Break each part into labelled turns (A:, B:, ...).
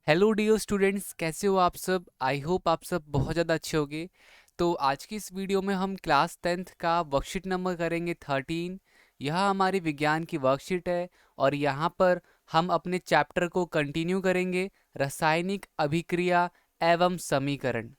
A: Hello dear students, कैसे हो आप सब। आई होप आप सब बहुत ज़्यादा अच्छे होंगे। तो आज की इस वीडियो में हम क्लास 10th का वर्कशीट नंबर करेंगे 13। यह हमारी विज्ञान की वर्कशीट है और यहाँ पर हम अपने चैप्टर को कंटिन्यू करेंगे, रासायनिक अभिक्रिया एवं समीकरण।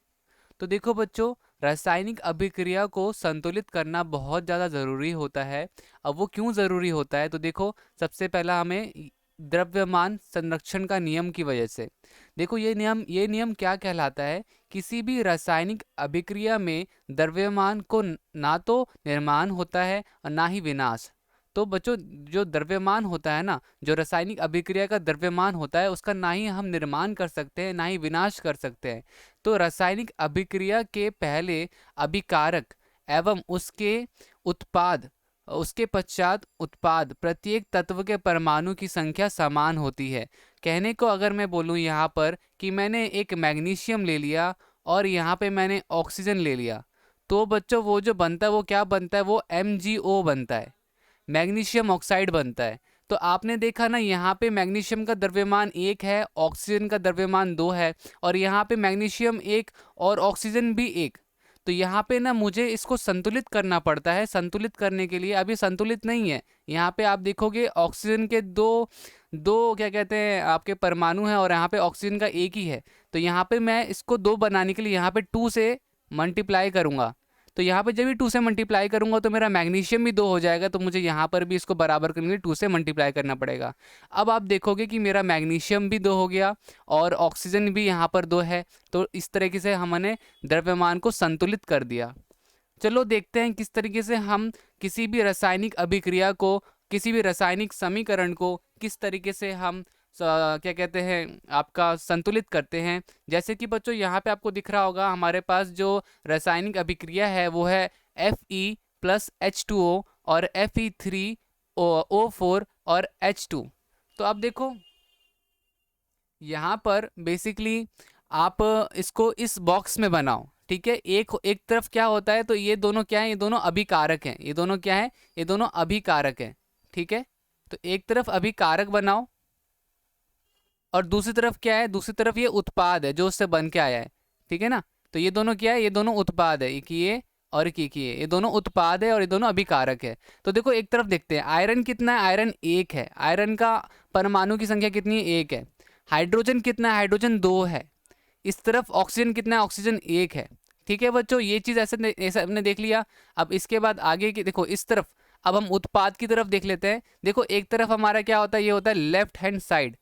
A: तो देखो बच्चों, रासायनिक अभिक्रिया को संतुलित करना बहुत ज़्यादा ज़रूरी होता है। अब वो क्यों ज़रूरी होता है, तो देखो सबसे पहला हमें द्रव्यमान संरक्षण का नियम की वजह से। देखो ये नियम क्या कहलाता है। किसी भी रासायनिक अभिक्रिया में द्रव्यमान को ना तो निर्माण होता है और ना ही विनाश। तो बच्चों, जो द्रव्यमान होता है ना, जो रासायनिक अभिक्रिया का द्रव्यमान होता है, उसका ना ही हम निर्माण कर सकते हैं ना ही विनाश कर सकते हैं। तो रासायनिक अभिक्रिया के पहले अभिकारक एवं उसके पश्चात उत्पाद प्रत्येक तत्व के परमाणु की संख्या समान होती है। कहने को अगर मैं बोलूँ यहाँ पर कि मैंने एक मैग्नीशियम ले लिया और यहाँ पे मैंने ऑक्सीजन ले लिया, तो बच्चों वो जो बनता है वो क्या बनता है, वो MgO बनता है, मैग्नीशियम ऑक्साइड बनता है। तो आपने देखा ना, यहाँ पे मैग्नीशियम का द्रव्यमान 1 है, ऑक्सीजन का द्रव्यमान 2 है, और यहाँ पे मैग्नीशियम 1 और ऑक्सीजन भी 1। तो यहाँ पे ना मुझे इसको संतुलित करना पड़ता है। संतुलित करने के लिए अभी संतुलित नहीं है। यहाँ पे आप देखोगे ऑक्सीजन के दो दो क्या कहते हैं आपके परमाणु हैं और यहाँ पे ऑक्सीजन का एक ही है। तो यहाँ पे मैं इसको 2 बनाने के लिए यहाँ पे 2 से मल्टीप्लाई करूँगा। तो यहाँ पे जब भी 2 से मल्टीप्लाई करूंगा तो मेरा मैग्नीशियम भी 2 हो जाएगा, तो मुझे यहाँ पर भी इसको बराबर करने के लिए 2 से मल्टीप्लाई करना पड़ेगा। अब आप देखोगे कि मेरा मैग्नीशियम भी 2 हो गया और ऑक्सीजन भी यहाँ पर 2 है। तो इस तरीके से हमने द्रव्यमान को संतुलित कर दिया। चलो देखते हैं किस तरीके से हम किसी भी रासायनिक अभिक्रिया को, किसी भी रासायनिक समीकरण को किस तरीके से हम क्या कहते हैं आपका संतुलित करते हैं। जैसे कि बच्चों यहाँ पे आपको दिख रहा होगा, हमारे पास जो रासायनिक अभिक्रिया है वो है Fe+H2O और Fe3O4 और H2। तो अब देखो यहाँ पर बेसिकली आप इसको इस बॉक्स में बनाओ, ठीक है। एक एक तरफ क्या होता है, तो ये दोनों क्या है, ये दोनों अभिकारक हैं। ये दोनों क्या है, ये दोनों अभिकारक हैं, ठीक है। तो एक तरफ अभिकारक बनाओ और दूसरी तरफ क्या है, दूसरी तरफ ये उत्पाद है जो उससे बन के आया है, ठीक है ना। तो ये दोनों क्या है, ये दोनों उत्पाद है, एक ये और एक ये, ये दोनों उत्पाद है और ये दोनों अभिकारक है। तो देखो एक तरफ देखते हैं, आयरन कितना है, आयरन 1 है, आयरन का परमाणु की संख्या कितनी है, 1 है। हाइड्रोजन कितना है, हाइड्रोजन 2 है। इस तरफ ऑक्सीजन कितना है, ऑक्सीजन 1 है। ठीक है बच्चों, ये चीज़ ऐसे हमने देख लिया। अब इसके बाद आगे की देखो, इस तरफ अब हम उत्पाद की तरफ देख लेते हैं। देखो एक तरफ हमारा क्या होता है, ये होता है लेफ्ट हैंड साइड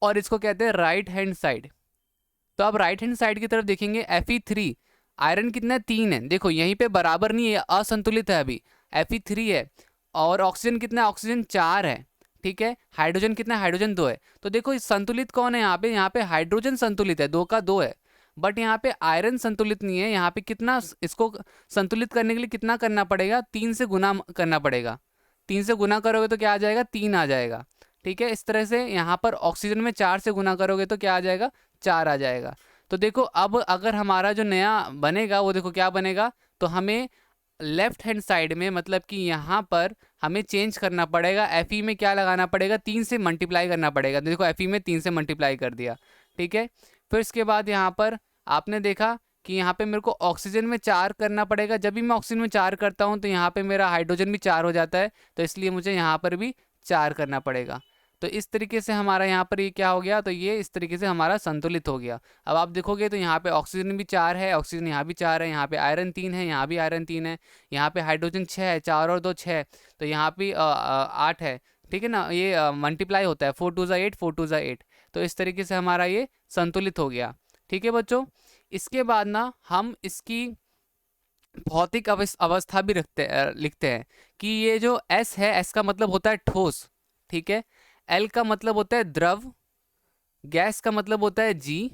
A: और इसको कहते हैं राइट हैंड साइड। तो अब राइट हैंड साइड की तरफ देखेंगे, Fe3 आयरन कितना है, 3 है। देखो यहीं पे बराबर नहीं है, असंतुलित है अभी, Fe3 है। और ऑक्सीजन कितना है, ऑक्सीजन 4 है, ठीक है। हाइड्रोजन कितना है, हाइड्रोजन 2 है। तो देखो इस संतुलित कौन है यहाँ पे हाइड्रोजन संतुलित है, 2 का 2 है। बट यहाँ पे आयरन संतुलित नहीं है। यहाँ पे कितना, इसको संतुलित करने के लिए कितना करना पड़ेगा, 3 से गुना करना पड़ेगा। 3 से गुना करोगे तो क्या आ जाएगा, 3 आ जाएगा, ठीक है। इस तरह से यहाँ पर ऑक्सीजन में 4 से गुना करोगे तो क्या आ जाएगा, 4 आ जाएगा। तो देखो अब अगर हमारा जो नया बनेगा वो देखो क्या बनेगा, तो हमें लेफ्ट हैंड साइड में मतलब कि यहाँ पर हमें चेंज करना पड़ेगा। Fe में क्या लगाना पड़ेगा, 3 से मल्टीप्लाई करना पड़ेगा। देखो Fe में 3 से मल्टीप्लाई कर दिया, ठीक है। फिर इसके बाद यहाँ पर आपने देखा कि यहाँ पे मेरे को ऑक्सीजन में 4 करना पड़ेगा। जब भी मैं ऑक्सीजन में 4 करता हूँ तो यहाँ पे मेरा हाइड्रोजन भी 4 हो जाता है, तो इसलिए मुझे यहाँ पर भी 4 करना पड़ेगा। तो इस तरीके से हमारा यहाँ पर ये क्या हो गया, तो ये इस तरीके से हमारा संतुलित हो गया। अब आप देखोगे तो यहाँ पे ऑक्सीजन भी 4 है, ऑक्सीजन यहाँ भी 4 है, यहाँ पे आयरन 3 है, यहाँ भी आयरन 3 है, यहाँ पे हाइड्रोजन 6 है, 4 और 2 6, तो यहाँ पे 8 है, ठीक है ना। ये मल्टीप्लाई होता है, 4 2 8, 4 2 8। तो इस तरीके से हमारा ये संतुलित हो गया, ठीक है बच्चों। इसके बाद ना हम इसकी भौतिक अवस्था भी लिखते हैं कि ये जो S है, S का मतलब होता है ठोस, ठीक है। L का मतलब होता है द्रव, गैस का मतलब होता है G,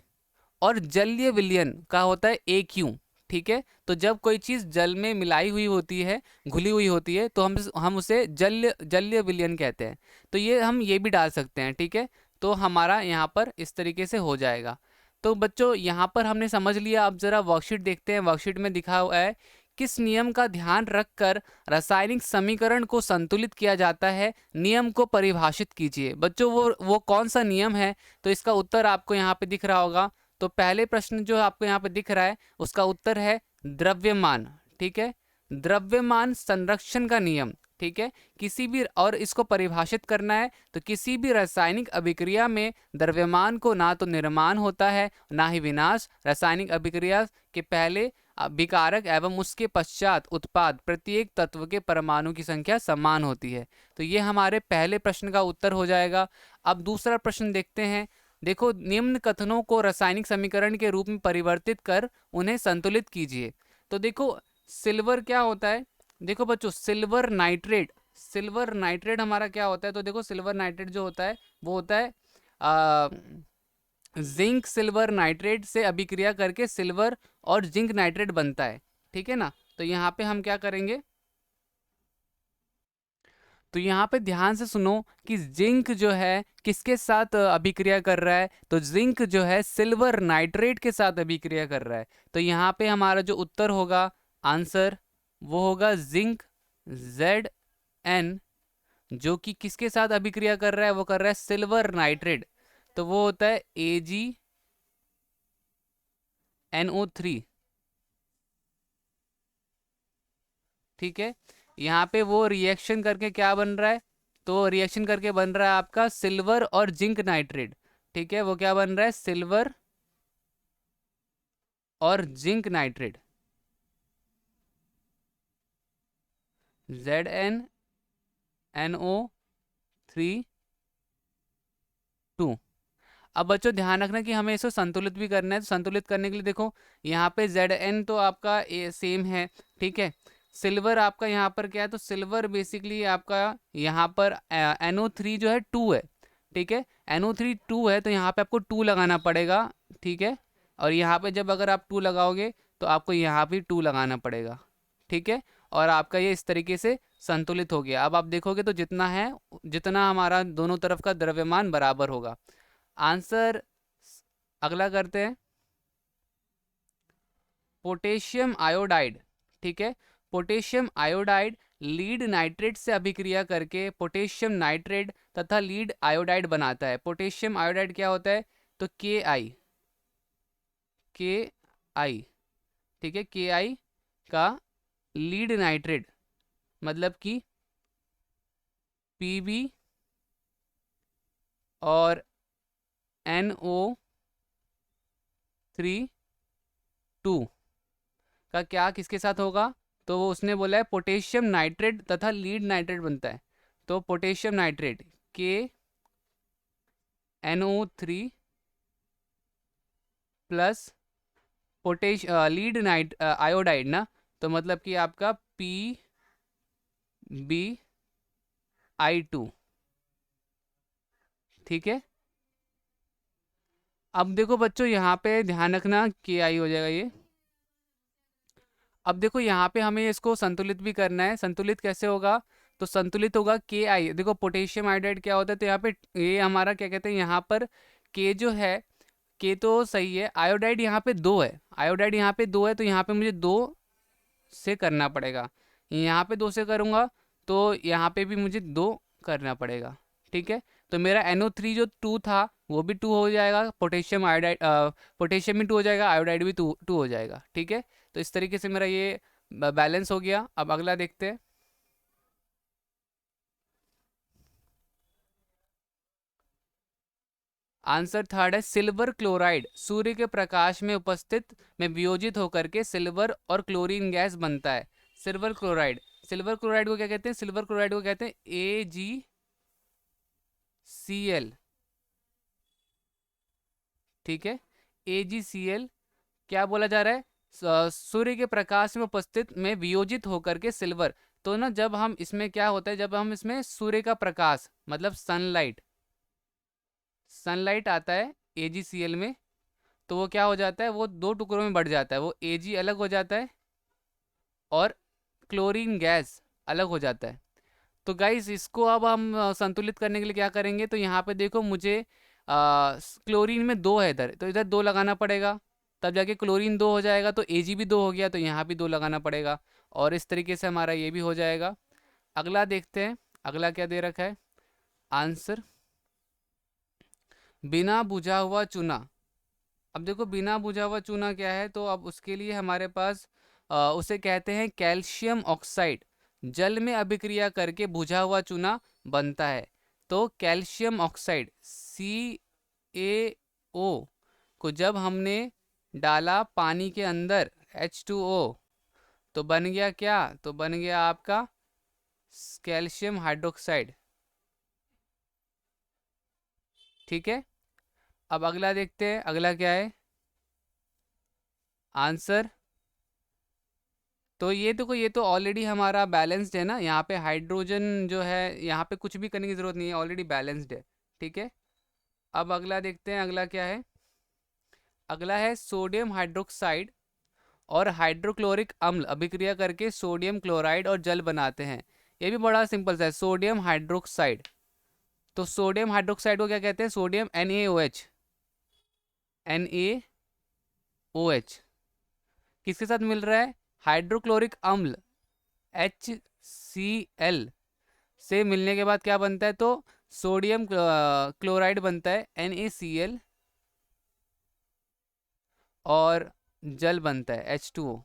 A: और जलीय विलयन का होता है AQ, ठीक है। तो जब कोई चीज़ जल में मिलाई हुई होती है, घुली हुई होती है, तो हम उसे जलीय विलयन कहते हैं। तो ये भी डाल सकते हैं, ठीक है। तो हमारा यहाँ पर इस तरीके से हो जाएगा। तो बच्चों यहाँ पर हमने समझ लिया। अब ज़रा वर्कशीट देखते हैं। वर्कशीट में दिखा हुआ है किस नियम का ध्यान रखकर रासायनिक समीकरण को संतुलित किया जाता है, नियम को परिभाषित कीजिए। बच्चों वो कौन सा नियम है? तो इसका उत्तर आपको यहाँ पे दिख रहा होगा। तो पहले प्रश्न जो आपको यहाँ पे दिख रहा है उसका उत्तर है द्रव्यमान। ठीक है, द्रव्यमान संरक्षण का नियम। ठीक है, किसी भी, और इसको परिभाषित करना है तो किसी भी रासायनिक अभिक्रिया में द्रव्यमान को ना तो निर्माण होता है ना ही विनाश। रासायनिक अभिक्रिया के पहले अभिकारक एवं उसके पश्चात उत्पाद प्रत्येक तत्व के परमाणु की संख्या समान होती है। तो ये हमारे पहले प्रश्न का उत्तर हो जाएगा। अब दूसरा प्रश्न देखते हैं। देखो, निम्न कथनों को रासायनिक समीकरण के रूप में परिवर्तित कर उन्हें संतुलित कीजिए। तो देखो, सिल्वर क्या होता है? देखो बच्चों, सिल्वर नाइट्रेट हमारा क्या होता है? तो देखो, सिल्वर नाइट्रेट जो होता है वो होता है जिंक सिल्वर नाइट्रेट से अभिक्रिया करके सिल्वर और जिंक नाइट्रेट बनता है। ठीक है ना? तो यहाँ पे हम क्या करेंगे, तो यहाँ पे ध्यान से सुनो कि जिंक जो है किसके साथ अभिक्रिया कर रहा है? तो जिंक जो है सिल्वर नाइट्रेट के साथ अभिक्रिया कर रहा है। तो यहाँ पे हमारा जो उत्तर होगा, आंसर, वो होगा जिंक Zn, जो कि किसके साथ अभिक्रिया कर रहा है? वो कर रहा है सिल्वर नाइट्रेट। तो वो होता है AgNO3। ठीक है, यहाँ पे वो रिएक्शन करके क्या बन रहा है? तो रिएक्शन करके बन रहा है आपका सिल्वर और जिंक नाइट्रेट। ठीक है, वो क्या बन रहा है? सिल्वर और जिंक नाइट्रेट, ZnNO3 अब बच्चों ध्यान रखना कि हमें इसको संतुलित भी करना है। तो संतुलित करने के लिए देखो, यहाँ पे Zn तो आपका सेम है। ठीक है, सिल्वर आपका यहाँ पर क्या है? तो सिल्वर बेसिकली आपका यहाँ पर NO3 जो है 2 है। ठीक है, NO3 2 है, तो यहाँ पे आपको 2 लगाना पड़ेगा। ठीक है, और यहाँ पे जब अगर आप 2 लगाओगे तो आपको यहाँ भी 2 लगाना पड़ेगा। ठीक है, और आपका ये इस तरीके से संतुलित हो गया। अब आप देखोगे तो जितना हमारा दोनों तरफ का द्रव्यमान बराबर होगा। आंसर अगला करते हैं, पोटेशियम आयोडाइड। ठीक है, पोटेशियम आयोडाइड लीड नाइट्रेट से अभिक्रिया करके पोटेशियम नाइट्रेट तथा लीड आयोडाइड बनाता है। पोटेशियम आयोडाइड क्या होता है? तो के आई, ठीक है, के का लीड नाइट्रेट मतलब कि Pb और NO3 का क्या किसके साथ होगा? तो वो उसने बोला है पोटेशियम नाइट्रेट तथा लीड नाइट्रेट बनता है। तो potassium nitrate KNO3 plus lead iodide ना, तो मतलब कि आपका PbI2। ठीक है, अब देखो बच्चों, यहाँ पे ध्यान रखना KI हो जाएगा ये। अब देखो, यहाँ पे हमें इसको संतुलित भी करना है। संतुलित कैसे होगा? तो संतुलित होगा KI। देखो, पोटेशियम आयोडाइड क्या होता है? तो यहाँ पे ये हमारा क्या कहते हैं, यहाँ पर K जो है, K तो सही है, आयोडाइड यहाँ पे 2 है। आयोडाइड यहाँ पे 2 है, तो यहाँ पे मुझे 2 से करना पड़ेगा। यहाँ पे 2 से करूँगा तो यहाँ पे भी मुझे 2 करना पड़ेगा। ठीक है, तो मेरा NO3 जो 2 था वो भी 2 हो जाएगा, पोटेशियम आयोडाइड पोटेशियम भी 2 हो जाएगा, आयोडाइड भी 2 हो जाएगा। ठीक है, तो इस तरीके से मेरा ये बैलेंस हो गया। अब अगला देखते हैं। आंसर थर्ड है, सिल्वर क्लोराइड सूर्य के प्रकाश में उपस्थित में वियोजित होकर के सिल्वर और क्लोरीन गैस बनता है। सिल्वर क्लोराइड को क्या कहते हैं? सिल्वर क्लोराइड को कहते हैं AgCl। ठीक है, AgCl क्या बोला जा रहा है? सूर्य के प्रकाश में उपस्थित में वियोजित होकर के सिल्वर। तो ना, जब हम इसमें क्या होता है, जब हम इसमें सूर्य का प्रकाश मतलब सनलाइट आता है AgCl में, तो वो क्या हो जाता है? वो 2 टुकड़ों में बढ़ जाता है। वो Ag अलग हो जाता है और क्लोरीन गैस अलग हो जाता है। तो गाइस, इसको अब हम संतुलित करने के लिए क्या करेंगे? तो यहाँ पे देखो, मुझे क्लोरीन में 2 है इधर, तो इधर 2 लगाना पड़ेगा, तब जाके क्लोरीन 2 हो जाएगा। तो Ag भी 2 हो गया, तो यहाँ भी 2 लगाना पड़ेगा। और इस तरीके से हमारा ये भी हो जाएगा। अगला देखते हैं, अगला क्या दे रखा है आंसर, बिना बुझा हुआ चूना। अब देखो बिना बुझा हुआ चूना क्या है, तो अब उसके लिए हमारे पास उसे कहते हैं कैल्शियम ऑक्साइड। जल में अभिक्रिया करके बुझा हुआ चूना बनता है। तो कैल्शियम ऑक्साइड CaO को जब हमने डाला पानी के अंदर H2O, तो बन गया क्या, तो बन गया आपका कैल्शियम हाइड्रोक्साइड। ठीक है, अब अगला देखते हैं, अगला क्या है आंसर। तो ये देखो, ये तो ऑलरेडी हमारा बैलेंस्ड है ना, यहाँ पे हाइड्रोजन जो है यहाँ पे कुछ भी करने की ज़रूरत नहीं है, ऑलरेडी बैलेंस्ड है। ठीक है, अब अगला देखते हैं, अगला क्या है, अगला है सोडियम हाइड्रोक्साइड और हाइड्रोक्लोरिक अम्ल अभिक्रिया करके सोडियम क्लोराइड और जल बनाते हैं। ये भी बड़ा सिंपल सा है, सोडियम हाइड्रोक्साइड। तो सोडियम हाइड्रोक्साइड को क्या कहते हैं, सोडियम NaOH। NaOH किसके साथ मिल रहा है, हाइड्रोक्लोरिक अम्ल HCl से मिलने के बाद क्या बनता है, तो सोडियम क्लोराइड बनता है NaCl, और जल बनता है H2O।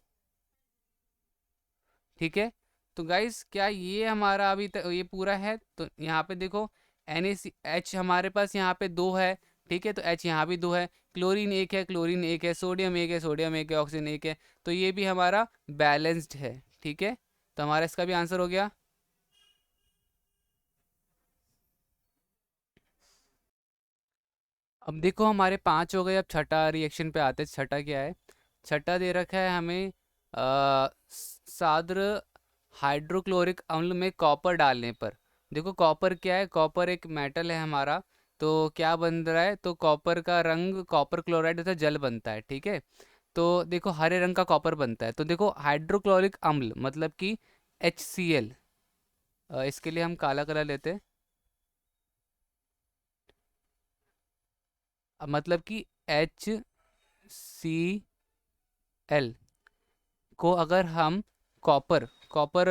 A: ठीक है, तो गाइस क्या ये हमारा अभी तक ये पूरा है, तो यहाँ पे देखो NaH हमारे पास यहाँ पे 2 है। ठीक है, तो H यहाँ भी 2 है, क्लोरीन 1 है, क्लोरीन 1 है, सोडियम 1 है, सोडियम 1 है, ऑक्सीजन 1 है। तो ये भी हमारा बैलेंस्ड है। ठीक है, तो हमारा इसका भी आंसर हो गया। अब देखो हमारे 5 हो गए, अब छठा रिएक्शन पे आते हैं। छठा क्या है, छठा दे रखा है हमें साद्र हाइड्रोक्लोरिक अम्ल में कॉपर डालने पर। देखो कॉपर क्या है, कॉपर एक मेटल है हमारा। तो क्या बन रहा है, तो कॉपर का रंग कॉपर क्लोराइड तथा जल बनता है। ठीक है, तो देखो हरे रंग का कॉपर बनता है। तो देखो हाइड्रोक्लोरिक अम्ल मतलब कि HCl, इसके लिए हम काला कलर लेते हैं। मतलब कि HCl को अगर हम कॉपर कॉपर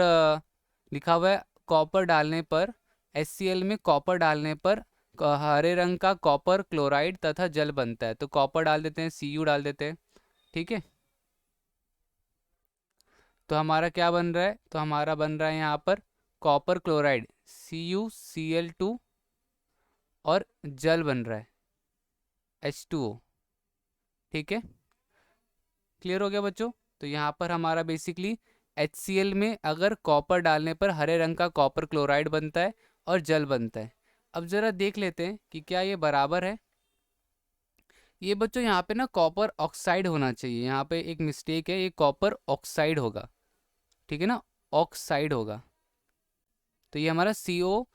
A: लिखा हुआ है, कॉपर डालने पर HCl में कॉपर डालने पर हरे रंग का कॉपर क्लोराइड तथा जल बनता है। तो कॉपर डाल देते हैं, Cu डाल देते हैं। ठीक है, तो हमारा क्या बन रहा है, तो हमारा बन रहा है यहाँ पर कॉपर क्लोराइड CuCl2, और जल बन रहा है H2O। ठीक है, क्लियर हो गया बच्चों। तो यहाँ पर हमारा बेसिकली HCl में अगर कॉपर डालने पर हरे रंग का कॉपर क्लोराइड बनता है और जल बनता है। अब ज़रा देख लेते हैं कि क्या ये बराबर है। ये बच्चों यहाँ पे ना कॉपर ऑक्साइड होना चाहिए, यहाँ पे एक मिस्टेक है, ये कॉपर ऑक्साइड होगा। ठीक है ना, ऑक्साइड होगा। तो ये हमारा CuO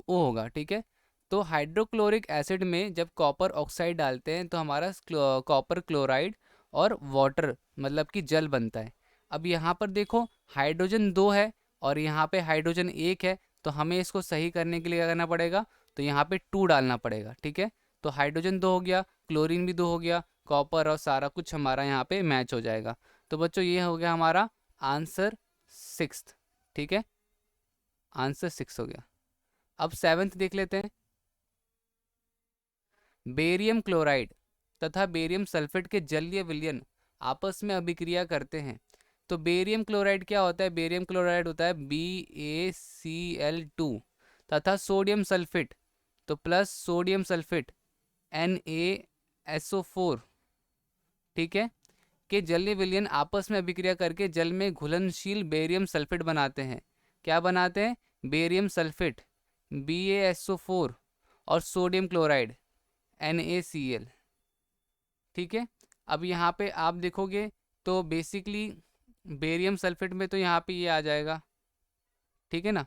A: होगा। ठीक है, तो हाइड्रोक्लोरिक एसिड में जब कॉपर ऑक्साइड डालते हैं तो हमारा कॉपर क्लोराइड और वाटर मतलब कि जल बनता है। अब यहाँ पर देखो हाइड्रोजन 2 है और यहाँ पे हाइड्रोजन 1 है, तो हमें इसको सही करने के लिए क्या करना पड़ेगा, तो यहाँ पे 2 डालना पड़ेगा। ठीक है, तो हाइड्रोजन 2 हो गया, क्लोरीन भी 2 हो गया, कॉपर और सारा कुछ हमारा यहाँ पे मैच हो जाएगा। तो बच्चों ये हो गया हमारा आंसर 6। ठीक है, आंसर 6 हो गया। अब 7th देख लेते हैं। बेरियम क्लोराइड तथा बेरियम सल्फेट के जलीय विलयन आपस में अभिक्रिया करते हैं। तो बेरियम क्लोराइड क्या होता है, बेरियम क्लोराइड होता है BaCl2 तथा सोडियम सल्फेट, तो प्लस सोडियम सल्फेट NaSO4। ठीक है, के जलीय विलयन आपस में अभिक्रिया करके जल में घुलनशील बेरियम सल्फेट बनाते हैं। क्या बनाते हैं, बेरियम सल्फेट BaSO4 और सोडियम क्लोराइड NaCl। ठीक है, अब यहाँ पे आप देखोगे तो बेसिकली बेरियम सल्फेट में तो यहाँ पे ये आ जाएगा। ठीक है ना,